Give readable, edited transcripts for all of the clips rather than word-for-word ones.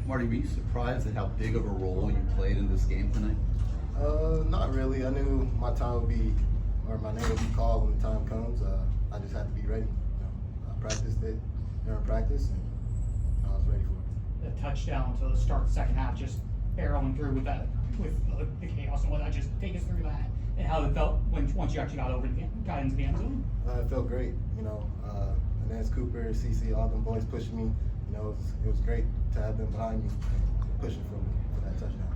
Marty, were you surprised at how big of a role you played in this game tonight? Not really. I knew my time would be, or my name would be called when the time comes. I just had to be ready. I practiced it during practice, and I was ready for it. The touchdown to start the second half, just barreling through with that, with the chaos and whatnot. Just take us through that and how it felt once you actually got into the end zone. It felt great. Inez Cooper, CC, all them boys pushing me. It was great to have them behind me, pushing for that touchdown.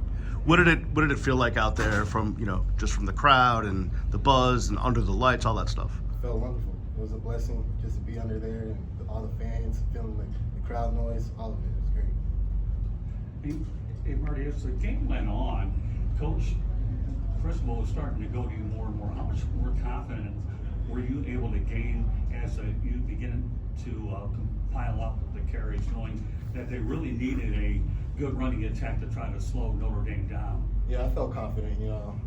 What did it feel like out there from just from the crowd and the buzz and under the lights, all that stuff? It felt wonderful. It was a blessing just to be under there and all the fans, feeling the crowd noise, all of it. It was great. Hey Marty, as the game went on, Coach Crispo was starting to go to you more and more. How much more confidence were you able to gain as you begin to pile up the carries, knowing that they really needed a good running attack to try to slow Notre Dame down? Yeah, I felt confident.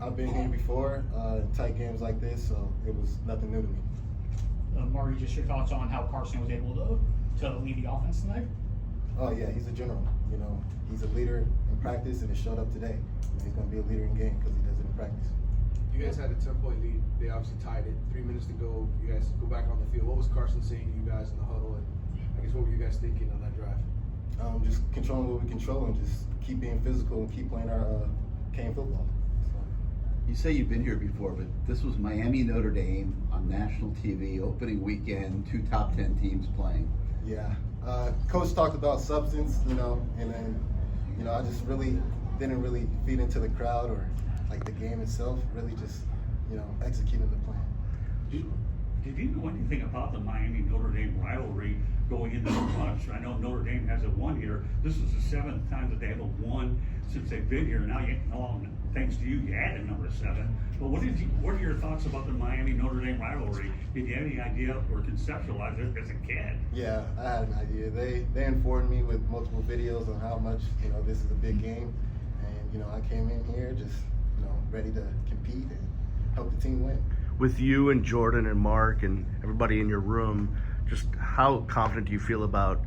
I've been here before in tight games like this, so it was nothing new to me. Marty, just your thoughts on how Carson was able to lead the offense tonight? Oh yeah, he's a general. He's a leader in practice, and it showed up today. He's going to be a leader in game because he does it in practice. You guys had a 10-point lead. They obviously tied it. 3 minutes to go. You guys go back on the field. What was Carson saying to you guys in the huddle? And I guess what were you guys thinking on that drive? Just controlling what we control and just keep being physical and keep playing our cane football. You say you've been here before, but this was Miami Notre Dame on national TV, opening weekend, 2 top 10 teams playing. Yeah. Coach talked about substance, and then, I just really didn't really feed into the crowd or like the game itself, really just, executing the plan. Did you know anything about the Miami Notre Dame rivalry going into the bunch? I know Notre Dame hasn't won here. This is the 7th time that they haven't won since they've been here. Now, thanks to you, you added number 7. But what are your thoughts about the Miami Notre Dame rivalry? Did you have any idea or conceptualize it as a kid? Yeah, I had an idea. They informed me with multiple videos on how much this is a big game, and I came in here just ready to compete and help the team win. With you and Jordan and Mark and everybody in your room, just how confident do you feel about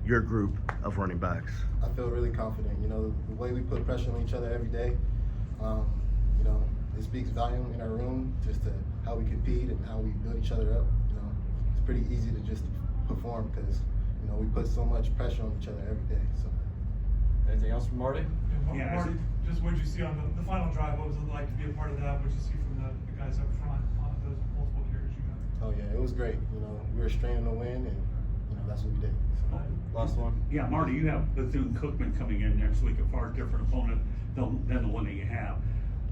your group of running backs? I feel really confident. The way we put pressure on each other every day, it speaks volume in our room just to how we compete and how we build each other up. It's pretty easy to just perform because we put so much pressure on each other every day. So. Anything else from Marty? Yeah, Marty, just what did you see on the final drive? What was it like to be a part of that? What did you see from the guys up front on those multiple carries you got? Oh yeah, it was great. We were straining to win, and that's what we did. So. Last one. Yeah, Marty, you have Bethune-Cookman coming in next week, a far different opponent than the one that you have.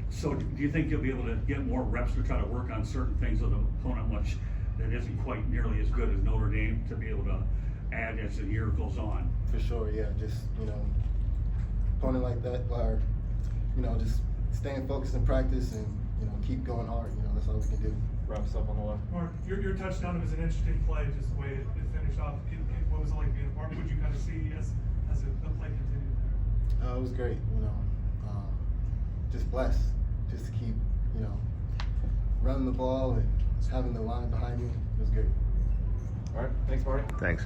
So do you think you'll be able to get more reps to try to work on certain things with an opponent much that isn't quite nearly as good as Notre Dame to be able to add as the year goes on? For sure, yeah. Just, opponent like that, or, just staying focused in practice and, keep going hard. That's all we can do. Wrap us up on the left. Mark, your touchdown was an interesting play, just the way it finished off. What was it like being a part? What would you kind of see as the play continued there? It was great, just blessed just to keep, running the ball and having the line behind me. It was great. All right. Thanks, Marty. Thanks.